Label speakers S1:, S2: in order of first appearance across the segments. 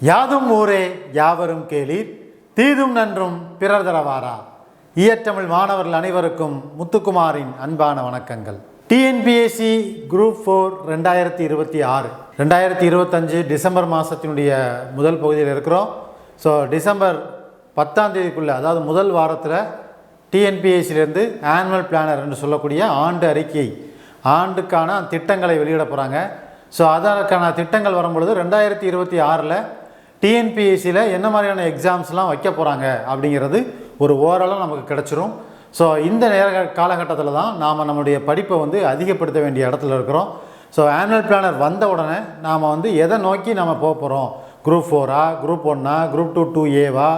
S1: யாதும் ஊரே யாவரும் கேளீர் தீதும் நன்றும் பிறர் தரவாரா. ஈயத்தமிழ் மாணவர்கள் அனைவருக்கும் முத்துக்குமாரின் அன்பான வணக்கங்கள். டிஎன்பிஎஸ்சி குரூப் 4 2026 2025 டிசம்பர் மாதத்தினுடைய முதல் பகுதியில் இருக்கிறோம். ஸோ டிசம்பர் 10ஆம் தேதிக்குள்ளே, அதாவது முதல் வாரத்தில் டிஎன்பிஎஸ்சிலேருந்து ஆனுவல் பிளானர் என்று சொல்லக்கூடிய ஆண்டு அறிக்கை, ஆண்டுக்கான திட்டங்களை வெளியிட போகிறாங்க. ஸோ அதற்கான திட்டங்கள் வரும்பொழுது 2026 டிஎன்பிஎஸ்சியில் என்ன மாதிரியான எக்ஸாம்ஸ்லாம் வைக்க போகிறாங்க அப்படிங்கிறது ஒரு ஓரளவு நமக்கு கிடச்சிரும். ஸோ இந்த காலகட்டத்தில் தான் நாம் நம்முடைய படிப்பை அதிகப்படுத்த வேண்டிய இடத்துல இருக்கிறோம். ஸோ ஆனுவல் பிளானர் வந்த உடனே நாம் எதை நோக்கி நம்ம போக போகிறோம், குரூப் 4ஆ, குரூப் 1ஆ, குரூப் 2 2Aவா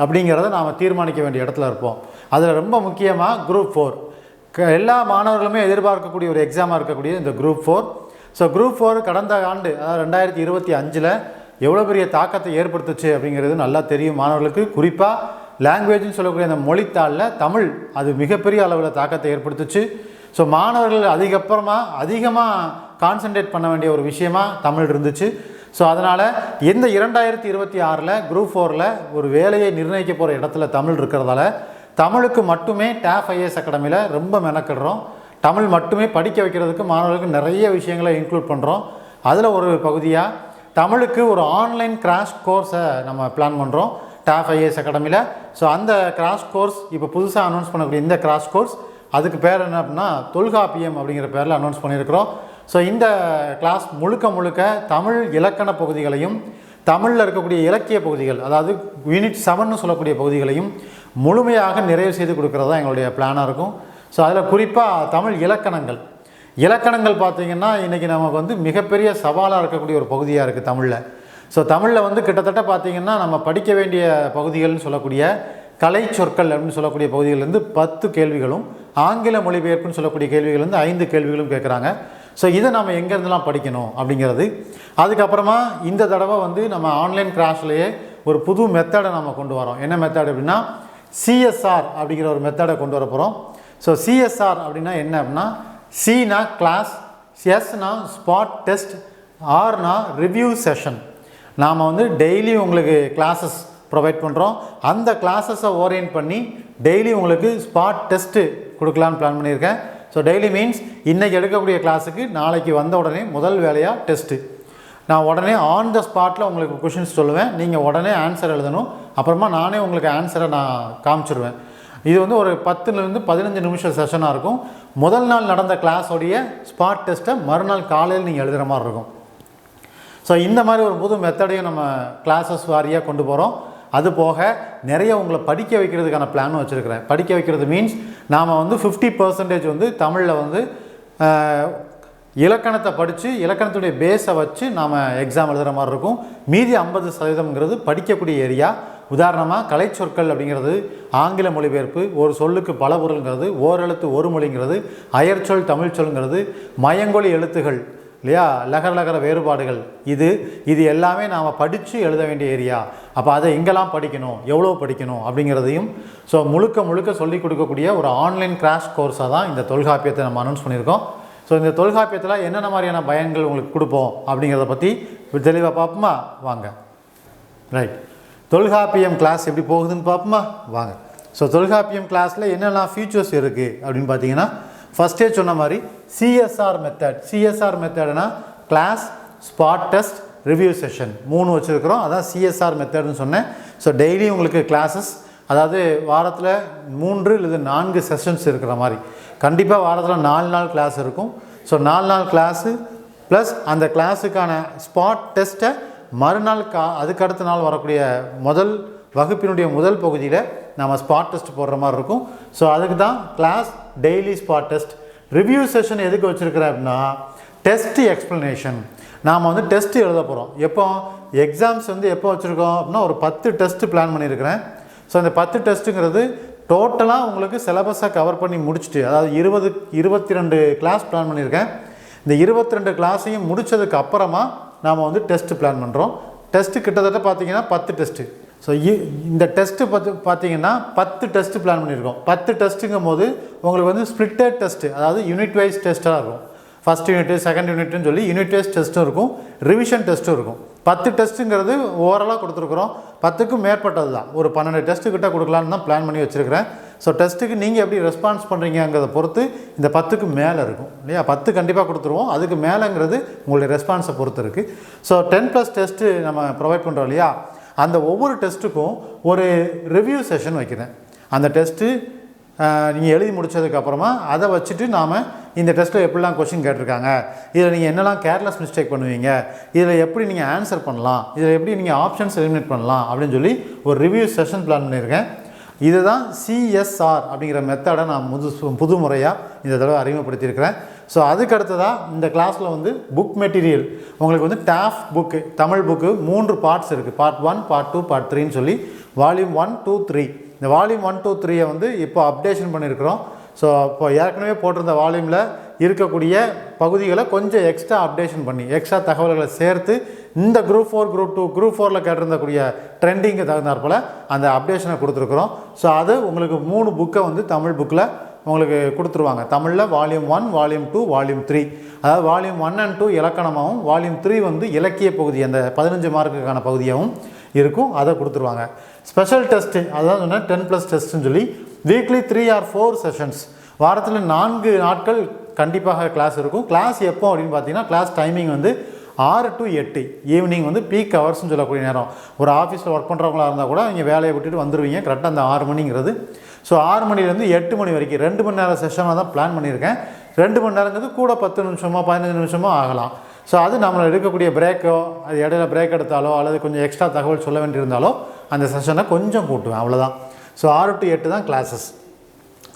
S1: அப்படிங்கிறத நாம் தீர்மானிக்க வேண்டிய இடத்துல இருப்போம். அதில் ரொம்ப முக்கியமாக குரூப் 4 எல்லா மாணவர்களுமே எதிர்பார்க்கக்கூடிய ஒரு எக்ஸாமாக இருக்கக்கூடிய இந்த குரூப் 4. ஸோ குரூப் 4 கடந்த ஆண்டு, அதாவது 2025 எவ்வளோ பெரிய தாக்கத்தை ஏற்படுத்துச்சு அப்படிங்கிறது நல்லா தெரியும் மாணவர்களுக்கு. குறிப்பாக லாங்குவேஜ்னு சொல்லக்கூடிய அந்த மொழித்தாளில் தமிழ் அது மிகப்பெரிய அளவில் தாக்கத்தை ஏற்படுத்துச்சு. ஸோ மாணவர்கள் அதிகமாக கான்சன்ட்ரேட் பண்ண வேண்டிய ஒரு விஷயமாக தமிழ் இருந்துச்சு. ஸோ அதனால் இந்த 2026 குரூப் 4 ஒரு வேலையை நிர்ணயிக்க போகிற இடத்துல தமிழ் இருக்கிறதால தமிழுக்கு மட்டுமே TAF IAS அகாடமியில் ரொம்ப மெனக்கிடுறோம். தமிழ் மட்டுமே படிக்க வைக்கிறதுக்கு மாணவர்களுக்கு நிறைய விஷயங்களை இன்க்ளூட் பண்ணுறோம். அதில் ஒரு பகுதியாக தமிழுக்கு ஒரு ஆன்லைன் கிராஷ் கோர்ஸை நம்ம பிளான் பண்ணுறோம் TAF IAS அகாடமியில். ஸோ அந்த கிராஷ் கோர்ஸ் இப்போ புதுசாக அனௌன்ஸ் பண்ணக்கூடிய இந்த கிராஷ் கோர்ஸ், அதுக்கு பேர் என்ன அப்படின்னா தொல்காப்பியம் அப்படிங்கிற பேரில் அனௌன்ஸ் பண்ணியிருக்கிறோம். ஸோ இந்த கிளாஸ் முழுக்க தமிழ் இலக்கண பகுதிகளையும் தமிழில் இருக்கக்கூடிய இலக்கிய பகுதிகள், அதாவது யூனிட் 7ன்னு சொல்லக்கூடிய பகுதிகளையும் முழுமையாக நிறைவு செய்து கொடுக்குறது தான் எங்களுடைய பிளானாக இருக்கும். ஸோ அதில் குறிப்பாக தமிழ் இலக்கணங்கள் பார்த்திங்கன்னா இன்றைக்கி நமக்கு மிகப்பெரிய சவாலாக இருக்கக்கூடிய ஒரு பகுதியாக இருக்குது தமிழில். ஸோ தமிழில் கிட்டத்தட்ட பார்த்திங்கன்னா நம்ம படிக்க வேண்டிய பகுதிகள்னு சொல்லக்கூடிய கலை சொற்கள் அப்படின்னு சொல்லக்கூடிய பகுதிகள்லேருந்து 10 கேள்விகளும், ஆங்கில மொழிபெயர்ப்புன்னு சொல்லக்கூடிய கேள்விகள்லேருந்து 5 கேள்விகளும் கேட்குறாங்க. ஸோ இதை நம்ம எங்கேருந்துலாம் படிக்கணும் அப்படிங்கிறது. அதுக்கப்புறமா இந்த தடவை நம்ம ஆன்லைன் கிளாஸ்லேயே ஒரு புது மெத்தடை நம்ம கொண்டு வரோம். என்ன மெத்தட் அப்படின்னா CSR அப்படிங்கிற ஒரு மெத்தடை கொண்டு வர போகிறோம். ஸோ CSR அப்படின்னா என்ன அப்படின்னா, Cனா கிளாஸ், Sனா ஸ்பாட் டெஸ்ட், Rனா ரிவ்யூ செஷன். நாம் டெய்லி உங்களுக்கு கிளாஸஸ் ப்ரொவைட் பண்ணுறோம். அந்த கிளாஸஸை ஓரியன்ட் பண்ணி டெய்லி உங்களுக்கு ஸ்பாட் டெஸ்ட்டு கொடுக்கலான்னு பிளான் பண்ணியிருக்கேன். ஸோ டெய்லி மீன்ஸ் இன்றைக்கி எடுக்கக்கூடிய கிளாஸுக்கு நாளைக்கு வந்த உடனே முதல் வேலையாக டெஸ்ட்டு. நான் உடனே ஆன் த ஸ்பாட்டில் உங்களுக்கு கொஷின்ஸ் சொல்லுவேன், நீங்கள் உடனே ஆன்சர் எழுதணும். அப்புறமா நானே உங்களுக்கு ஆன்சரை நான் காமிச்சிடுவேன். இது ஒரு 10லேருந்து 15 நிமிஷம் செஷனாக இருக்கும். முதல் நாள் நடந்த கிளாஸோடைய ஸ்பாட் டெஸ்ட்டை மறுநாள் காலையில் நீங்கள் எழுதுகிற மாதிரி இருக்கும். ஸோ இந்த மாதிரி ஒரு புது மெத்தடையும் நம்ம கிளாஸஸ் வாரியாக கொண்டு போகிறோம். அது போக நிறைய உங்களை படிக்க வைக்கிறதுக்கான பிளானும் வச்சுருக்கிறேன். படிக்க வைக்கிறது மீன்ஸ் நாம் 50% தமிழில் இலக்கணத்தை படித்து இலக்கணத்துடைய பேஸை வச்சு நாம் எக்ஸாம் எழுதுகிற மாதிரி இருக்கும். மீதி 50% படிக்கக்கூடிய ஏரியா. உதாரணமாக கலை சொற்கள் அப்படிங்கிறது, ஆங்கில மொழிபெயர்ப்பு, ஒரு சொல்லுக்கு பல பொருள்ங்கிறது, ஓரெழுத்து ஒரு மொழிங்கிறது, அயற்சொல் தமிழ் சொல்லுங்கிறது, மயங்கொலி எழுத்துகள் இல்லையா, லகர வேறுபாடுகள், இது எல்லாமே நாம் படித்து எழுத வேண்டிய ஏரியா. அப்போ அதை எங்கெல்லாம் படிக்கணும், எவ்வளோ படிக்கணும் அப்படிங்கிறதையும் ஸோ முழுக்க சொல்லிக் கொடுக்கக்கூடிய ஒரு ஆன்லைன் கிராஷ் கோர்ஸாக தான் இந்த தொல்காப்பியத்தை நம்ம அனௌன்ஸ் பண்ணியிருக்கோம். ஸோ இந்த தொல்காப்பியத்தில் என்னென்ன மாதிரியான பயன்கள் உங்களுக்கு கொடுப்போம் அப்படிங்கிறத பற்றி தெளிவாக பார்ப்போமா? வாங்க. ரைட், தொல்காப்பியம் கிளாஸ் எப்படி போகுதுன்னு பார்ப்போமா? வாங்க. ஸோ தொல்காப்பியம் கிளாஸில் என்னெல்லாம் ஃபீச்சர்ஸ் இருக்குது அப்படின்னு பார்த்தீங்கன்னா, ஃபஸ்ட்டே சொன்ன மாதிரி CSR மெத்தட்னா class, spot test, review session 3 வச்சுருக்கிறோம். அதான் CSR மெத்தட்னு சொன்னேன். ஸோ டெய்லி உங்களுக்கு கிளாஸஸ், அதாவது வாரத்தில் 3 அல்லது 4 செஷன்ஸ் இருக்கிற மாதிரி. கண்டிப்பாக வாரத்தில் 4 நாள் கிளாஸ் இருக்கும். ஸோ 4 நாள் கிளாஸு ப்ளஸ் அந்த கிளாஸுக்கான ஸ்பாட் டெஸ்ட்டை மறுநாள் அதுக்கு அடுத்த நாள் வரக்கூடிய முதல் வகுப்பினுடைய முதல் பகுதியில் நம்ம ஸ்பாட் டெஸ்ட் போடுற மாதிரி இருக்கும். ஸோ அதுக்கு தான் class, daily spot test. Review session எதுக்கு வச்சுருக்கிறேன் அப்படின்னா, டெஸ்ட் எக்ஸ்ப்ளனேஷன். நாம் டெஸ்ட்டு எழுத போகிறோம். எப்போ எக்ஸாம்ஸ் எப்போ வச்சுருக்கோம் அப்படின்னா, ஒரு 10 டெஸ்ட்டு பிளான் பண்ணியிருக்கிறேன். ஸோ இந்த 10 டெஸ்ட்டுங்கிறது டோட்டலாக உங்களுக்கு சிலபஸை கவர் பண்ணி முடிச்சுட்டு, அதாவது 22 கிளாஸ் பிளான் பண்ணியிருக்கேன். இந்த 22 கிளாஸையும் முடித்ததுக்கு அப்புறமா நாம் டெஸ்ட்டு பிளான் பண்ணுறோம். டெஸ்ட்டு கிட்டத்தட்ட பார்த்திங்கன்னா 10 டெஸ்ட்டு. ஸோ இந்த டெஸ்ட்டு பார்த்தீங்கன்னா 10 டெஸ்ட்டு பிளான் பண்ணியிருக்கோம். 10 டெஸ்ட்டுங்கும் போது உங்களுக்கு ஸ்ப்ளிட்டட் டெஸ்ட்டு, அதாவது யூனிட் வைஸ் டெஸ்ட்டாக இருக்கும். ஃபஸ்ட் யூனிட் செகண்ட் யூனிட்னு சொல்லி யூனிட் வைஸ் டெஸ்ட்டும் இருக்கும், ரிவிஷன் டெஸ்ட்டும் இருக்கும். 10 டெஸ்ட்டுங்கிறது ஓவராலாக கொடுத்துருக்குறோம். 10க்கும் மேற்பட்டது தான், ஒரு 12 டெஸ்ட்டு கிட்ட கொடுக்கலான்னு தான் பிளான் பண்ணி வச்சுருக்கிறேன். ஸோ டெஸ்ட்டுக்கு நீங்கள் எப்படி ரெஸ்பான்ஸ் பண்ணுறீங்கிறத பொறுத்து இந்த 10க்கு மேலே இருக்கும் இல்லையா. 10 கண்டிப்பாக கொடுத்துருவோம், அதுக்கு மேலேங்கிறது உங்களுடைய ரெஸ்பான்ஸை பொறுத்து இருக்குது. ஸோ 10+ டெஸ்ட்டு நம்ம ப்ரொவைட் பண்ணுறோம் இல்லையா, அந்த ஒவ்வொரு டெஸ்ட்டுக்கும் ஒரு ரிவ்யூ செஷன் வைக்கிறேன். அந்த டெஸ்ட்டு நீங்கள் எழுதி முடித்ததுக்கப்புறமா அதை வச்சுட்டு நாம் இந்த டெஸ்ட்டில் எப்படிலாம் கொஷின் கேட்டிருக்காங்க, இதில் நீங்கள் என்னெல்லாம் கேர்லெஸ் மிஸ்டேக் பண்ணுவீங்க, இதில் எப்படி நீங்கள் ஆன்சர் பண்ணலாம், இதில் எப்படி நீங்கள் ஆப்ஷன்ஸ் எலிமினேட் பண்ணலாம் அப்படின்னு சொல்லி ஒரு ரிவ்யூ செஷன் பிளான் பண்ணியிருக்கேன். இதுதான் CSR அப்படிங்கிற மெத்தடை நான் புது முறையாக இந்த தடவை அறிமுகப்படுத்தியிருக்கிறேன். ஸோ அதுக்கு அடுத்ததாக இந்த கிளாஸில் வந்து புக் மெட்டீரியல் உங்களுக்கு வந்து TAF book, Tamil book 3 parts இருக்குது. பார்ட் 1, பார்ட் 2, பார்ட் 3ன்னு சொல்லி வால்யூம் 1, 2, 3. இந்த வால்யூம் 1, 2, 3 வந்து இப்போ அப்டேஷன் பண்ணியிருக்கிறோம். ஸோ இப்போ ஏற்கனவே போட்டிருந்த வால்யூமில் இருக்கக்கூடிய பகுதிகளை கொஞ்சம் எக்ஸ்ட்ரா அப்டேஷன் பண்ணி எக்ஸ்ட்ரா தகவல்களை சேர்த்து இந்த குரூப் 4, குரூப் 2, குரூப் 4ல் கேட்டிருந்தக்கூடிய ட்ரெண்டிங்கு தகுந்தாற்போல் அந்த அப்டேஷனை கொடுத்துருக்குறோம். ஸோ அது உங்களுக்கு 3 புக்கை வந்து தமிழ் புக்கில் உங்களுக்கு கொடுத்துருவாங்க. தமிழில் வால்யூம் 1, வால்யூம் 2, வால்யூம் 3. அதாவது வால்யூம் 1 and 2 இலக்கணமாகவும், வால்யூம் 3 வந்து இலக்கிய பகுதி, அந்த 15 மார்க்குக்கான பகுதியாகவும் இருக்கும், அதை கொடுத்துருவாங்க. ஸ்பெஷல் டெஸ்ட்டு அதாவது சொன்னால் 10+ டெஸ்ட்டுன்னு சொல்லி வீக்லி 3 or 4 செஷன்ஸ், வாரத்தில் 4 நாட்கள் கண்டிப்பாக கிளாஸ் இருக்கும். கிளாஸ் எப்போ அப்படின்னு பார்த்தீங்கன்னா, கிளாஸ் டைமிங் வந்து 6 to 8 ஈவினிங் வந்து பீக் ஹவர்ஸ்னு சொல்லக்கூடிய நேரம். ஒரு ஆஃபீஸில் ஒர்க் பண்ணுறவங்களா இருந்தால் கூட நீங்கள் வேலையை விட்டுட்டு வந்துடுவீங்க கரெக்டாக அந்த 6 மணிங்கிறது. ஸோ 6 மணிலேருந்து 8 மணி வரைக்கும் 2 மணி நேரம் செஷனாக தான் பிளான் பண்ணியிருக்கேன். 2 மணி நேரங்கிறது கூட 10 நிமிஷமோ 15 நிமிஷமோ ஆகலாம். ஸோ அது நம்மளை எடுக்கக்கூடிய பிரேக்கோ, அது இடையில பிரேக் எடுத்தாலோ அல்லது கொஞ்சம் எக்ஸ்ட்ரா தகவல் சொல்ல வேண்டியிருந்தாலோ அந்த செஷனை கொஞ்சம் கூட்டுவேன், அவ்வளோதான். ஸோ 6 to 8 தான் கிளாஸஸ்,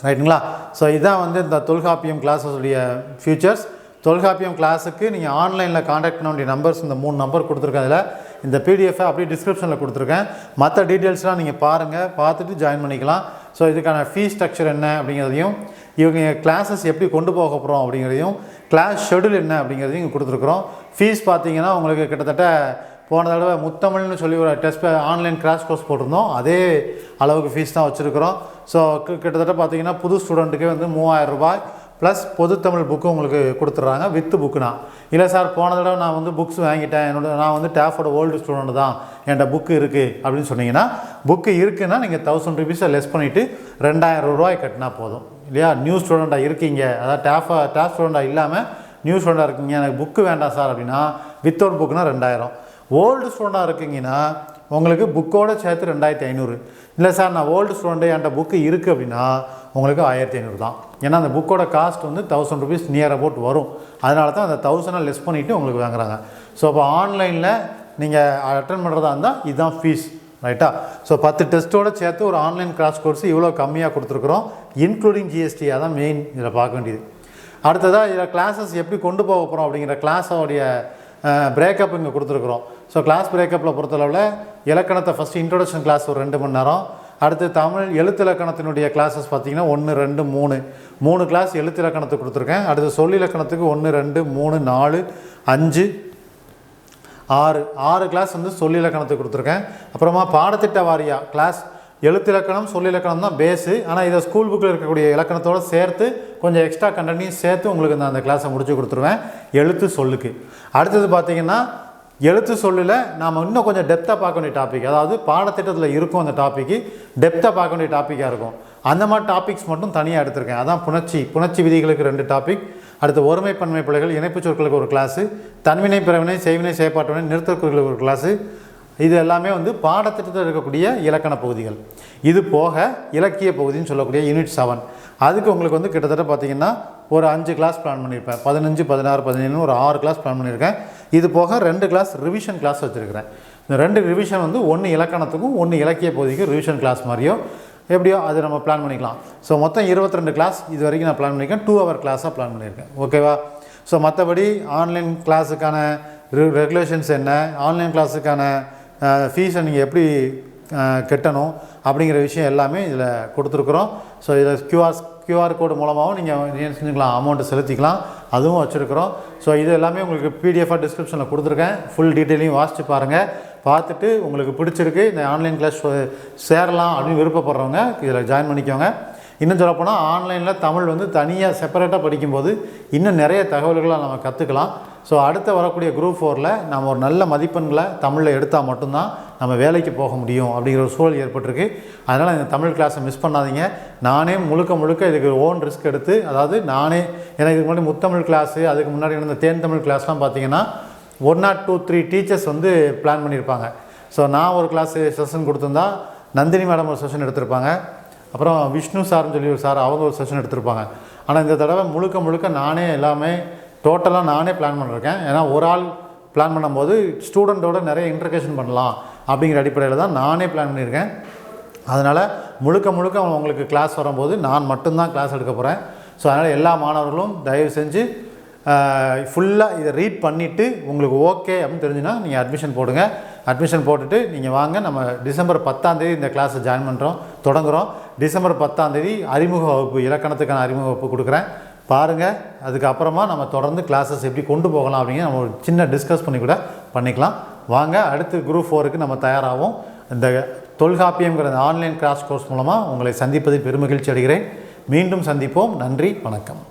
S1: ரைட்டுங்களா. ஸோ இதுதான் வந்து இந்த தொல்காப்பியம் கிளாஸஸுடைய ஃபியூச்சர்ஸ். தொல்காப்பியம் கிளாஸுக்கு நீங்கள் ஆன்லைனில் காண்டாக்ட் பண்ண வேண்டிய நம்பர்ஸ் இந்த 3 நம்பர் கொடுத்துருக்கேன். அதில் இந்த பிடிஎஃபை அப்படியே டிஸ்கிரிப்ஷனில் கொடுத்துருக்கேன். மற்ற டீட்டெயில்ஸ்லாம் நீங்கள் பாருங்கள், பார்த்துட்டு ஜாயின் பண்ணிக்கலாம். ஸோ இதுக்கான ஃபீஸ் ஸ்ட்ரக்சர் என்ன அப்படிங்கிறதையும், இவங்க கிளாஸஸ் எப்படி கொண்டு போக போகிறோம் அப்படிங்கிறதையும், கிளாஸ் ஷெடியூல் என்ன அப்படிங்கிறதையும் இங்கே கொடுத்துருக்குறோம். ஃபீஸ் பார்த்தீங்கன்னா உங்களுக்கு கிட்டத்தட்ட போன தடவை முத்தமிழ்னு சொல்லி ஒரு டெஸ்ட் ஆன்லைன் கிராஷ் கோர்ஸ் போட்டிருந்தோம், அதே அளவுக்கு ஃபீஸ் தான் வச்சுருக்கிறோம். ஸோ கிட்டத்தட்ட பார்த்தீங்கன்னா புது ஸ்டூடெண்ட்டுக்கே வந்து 3000 ரூபாய் ப்ளஸ் பொதுத்தமிழ் புக்கு உங்களுக்கு கொடுத்துட்றாங்க வித்து புக்குனா. இல்லை சார் போன தடவை நான் வந்து புக்ஸ் வாங்கிட்டேன், நான் வந்து டேஃபோட ஓல்டு ஸ்டூடெண்ட் தான், என்கிட்ட புக்கு இருக்குது அப்படின்னு சொன்னீங்கன்னா, புக்கு இருக்குன்னா நீங்கள் 1000 ரூபீஸை லெஸ் பண்ணிவிட்டு 2000 ரூபாய் கட்டினா போதும் இல்லையா. நியூ ஸ்டூடெண்ட்டாக இருக்கீங்க, அதாவது டேஃப் ஸ்டூடெண்ட்டாக இல்லாமல் நியூ ஸ்டூடெண்ட்டாக இருக்கீங்க, எனக்கு புக்கு வேண்டாம் சார் அப்படின்னா வித்தவுட் புக்குனா 2000. ஓல்டு ஸ்டூடெண்ட்டாக இருக்கீங்கன்னா உங்களுக்கு புக்கோடு சேர்த்து 2500. இல்லை சார் நான் ஓல்டு ஸ்டூடெண்ட்டு என்கிட்ட புக்கு இருக்குது அப்படின்னா உங்களுக்கு 1500 தான். ஏன்னா அந்த புக்கோட காஸ்ட் வந்து 1000 ரூபீஸ் நியர் அபவுட் வரும். அதனால தான் அந்த 1000 லெஸ் பண்ணிவிட்டு உங்களுக்கு வாங்குறாங்க. ஸோ அப்போ ஆன்லைனில் நீங்கள் அட்டன் பண்ணுறதா இருந்தால் இதுதான் ஃபீஸ், ரைட்டா. ஸோ 10 டெஸ்ட்டோடு சேர்த்து ஒரு ஆன்லைன் கிராஷ் கோர்ஸ் இவ்வளோ கம்மியாக கொடுத்துருக்குறோம், இன்க்ளூடிங் GST. அதான் மெயின் இதில் பார்க்க வேண்டியது. அடுத்ததாக இதில் கிளாஸஸ் எப்படி கொண்டு போக போகிறோம் அப்படிங்கிற கிளாஸோடைய பிரேக்கப் இங்கே கொடுத்துருக்குறோம். ஸோ கிளாஸ் பிரேக்கப்பில் பொறுத்தளவில் இலக்கணத்தை ஃபஸ்ட்டு இன்ட்ரோடக்ஷன் கிளாஸ் ஒரு 2 மணி நேரம், அடுத்து தமிழ் எழுத்து இலக்கணத்தினுடைய கிளாஸஸ் பார்த்திங்கன்னா 1, 2, 3 கிளாஸ் எழுத்து இலக்கணத்துக்கு கொடுத்துருக்கேன். அடுத்து சொல் இலக்கணத்துக்கு 1, 2, 3, 4, 5, 6 கிளாஸ் வந்து சொல் இலக்கணத்துக்கு கொடுத்துருக்கேன். அப்புறமா பாடத்திட்ட வாரியாக கிளாஸ் எழுத்து இலக்கணம் சொல் இலக்கணம் தான் பேஸு. ஆனால் இதை ஸ்கூல் புக்கில் இருக்கக்கூடிய இலக்கணத்தோடு சேர்த்து கொஞ்சம் எக்ஸ்ட்ரா கண்டென்ட்டையும் சேர்த்து உங்களுக்கு நான் அந்த கிளாஸை முடிச்சு கொடுத்துருவேன் எழுத்து சொல்லுக்கு. அடுத்தது பார்த்திங்கன்னா எழுத்து சொல்லில் நாம் இன்னும் கொஞ்சம் டெப்த்தாக பார்க்க வேண்டிய டாபிக், அதாவது பாடத்திட்டத்தில் இருக்கும் அந்த டாப்பிக்கு டெப்த்தாக பார்க்க வேண்டிய டாப்பிக்காக இருக்கும். அந்த மாதிரி டாபிக்ஸ் மட்டும் தனியாக எடுத்திருக்கேன். அதான் புணர்ச்சி விதிகளுக்கு 2 டாபிக், அடுத்து ஒருமை பன்மை பிழைகள் இணைப்பு சொற்களுக்கு ஒரு கிளாஸு, தன்வினை பிறவினை செய்வினை செயற்பாட்டுவினை நிறுத்தற்குறிகளுக்கு ஒரு கிளாஸு. இது எல்லாமே வந்து பாடத்திட்டத்தில் இருக்கக்கூடிய இலக்கண பகுதிகள். இது போக இலக்கிய பகுதின்னு சொல்லக்கூடிய யூனிட் 7, அதுக்கு உங்களுக்கு வந்து கிட்டத்தட்ட பார்த்திங்கன்னா ஒரு 5 கிளாஸ் பிளான் பண்ணியிருப்பேன். 15, 16, 17 ஒரு 6 கிளாஸ் பிளான் பண்ணியிருக்கேன். இது போக 2 கிளாஸ் ரிவிஷன் கிளாஸ் வச்சுருக்கிறேன். இந்த 2 ரிவிஷன் வந்து 1 இலக்கணத்துக்கும் 1 இலக்கிய பகுதிக்கும் ரிவிஷன் கிளாஸ் மாதிரியோ எப்படியோ அது நம்ம பிளான் பண்ணிக்கலாம். ஸோ மொத்தம் 22 கிளாஸ் இது வரைக்கும் நான் பிளான் பண்ணியிருக்கேன். 2 hour கிளாஸாக பிளான் பண்ணியிருக்கேன், ஓகேவா. ஸோ மற்றபடி ஆன்லைன் கிளாஸுக்கான ரெகுலேஷன்ஸ் என்ன, ஆன்லைன் கிளாஸுக்கான ஃபீஸை நீங்கள் எப்படி கட்டணும் அப்படிங்கிற விஷயம் எல்லாமே இதில் கொடுத்துருக்குறோம். ஸோ இதில் QR கோடு மூலமாகவும் நீங்கள் செஞ்சுக்கலாம், அமௌண்ட்டை செலுத்திக்கலாம், அதுவும் வச்சுருக்குறோம். ஸோ இது எல்லாமே உங்களுக்கு PDF-ஆக டிஸ்கிரிப்ஷனில் கொடுத்துருக்கேன். ஃபுல் டீட்டெயிலையும் வாசித்து பாருங்கள். பார்த்துட்டு உங்களுக்கு பிடிச்சிருக்கு இந்த ஆன்லைன் கிளாஸ் சேரலாம் அப்படின்னு விருப்பப்படுறவங்க இதில் ஜாயின் பண்ணிக்கோங்க. இன்னும் சொல்லப்போனால் ஆன்லைனில் தமிழ் வந்து தனியாக செப்பரேட்டாக படிக்கும்போது இன்னும் நிறைய தகவல்களை நம்ம கற்றுக்கலாம். ஸோ அடுத்து வரக்கூடிய குரூப் 4ல் நம்ம ஒரு நல்ல மதிப்பெண்களை தமிழில் எடுத்தால் மட்டும்தான் நம்ம வேலைக்கு போக முடியும் அப்படிங்கிற ஒரு சூழல் ஏற்பட்டிருக்கு. அதனால் இந்த தமிழ் கிளாஸை மிஸ் பண்ணாதீங்க. நானே முழுக்க இதுக்கு ஓன் ரிஸ்க் எடுத்து, அதாவது நானே எனக்கு இதுக்கு முன்னாடி முத்தமிழ் கிளாஸு, அதுக்கு முன்னாடி இருந்த தேன் தமிழ் கிளாஸ்லாம் பார்த்தீங்கன்னா 1 or 2, 3 டீச்சர்ஸ் வந்து பிளான் பண்ணியிருப்பாங்க. ஸோ நான் ஒரு கிளாஸ் செஷன் கொடுத்துருந்தா நந்தினி மேடம் ஒரு செஷன் எடுத்திருப்பாங்க, அப்புறம் விஷ்ணு சார்னு சொல்லி ஒரு சார் அவங்க ஒரு செஷன் எடுத்திருப்பாங்க. ஆனால் இந்த தடவை முழுக்க நானே எல்லாமே டோட்டலாக நானே பிளான் பண்ணியிருக்கேன். ஏன்னா ஒரு ஆள் பிளான் பண்ணும்போது ஸ்டூடெண்ட்டோட நிறைய இன்டர்கேஷன் பண்ணலாம் அப்படிங்கிற அடிப்படையில் தான் நானே பிளான் பண்ணியிருக்கேன். அதனால் முழுக்க உங்களுக்கு கிளாஸ் வரும்போது நான் மட்டும்தான் கிளாஸ் எடுக்க போகிறேன். ஸோ அதனால் எல்லா மாணவர்களும் தயவு செஞ்சு ஃபுல்லாக இதை ரீட் பண்ணிவிட்டு உங்களுக்கு ஓகே அப்படின்னு தெரிஞ்சுன்னா நீங்கள் அட்மிஷன் போடுங்க. அட்மிஷன் போட்டுட்டு நீங்கள் வாங்க. நம்ம டிசம்பர் 10ஆம் தேதி இந்த கிளாஸை ஜாயின் தொடங்குகிறோம். டிசம்பர் 10ஆம் தேதி அறிமுக வகுப்பு, இலக்கணத்துக்கான அறிமுக வகுப்பு கொடுக்குறேன். பாருங்கள். அதுக்கப்புறமா நம்ம தொடர்ந்து கிளாஸஸ் எப்படி கொண்டு போகலாம் அப்படிங்கிற நம்ம ஒரு சின்ன டிஸ்கஸ் பண்ணி கூட பண்ணிக்கலாம். வாங்க, அடுத்து குரூப் 4க்கு நம்ம தயாராகும். இந்த தொல்காப்பியம்ங்கிற ஆன்லைன் கிளாஸ் கோர்ஸ் மூலமாக உங்களை சந்திப்பதில் பெருமகிழ்ச்சி அடைகிறேன். மீண்டும் சந்திப்போம். நன்றி, வணக்கம்.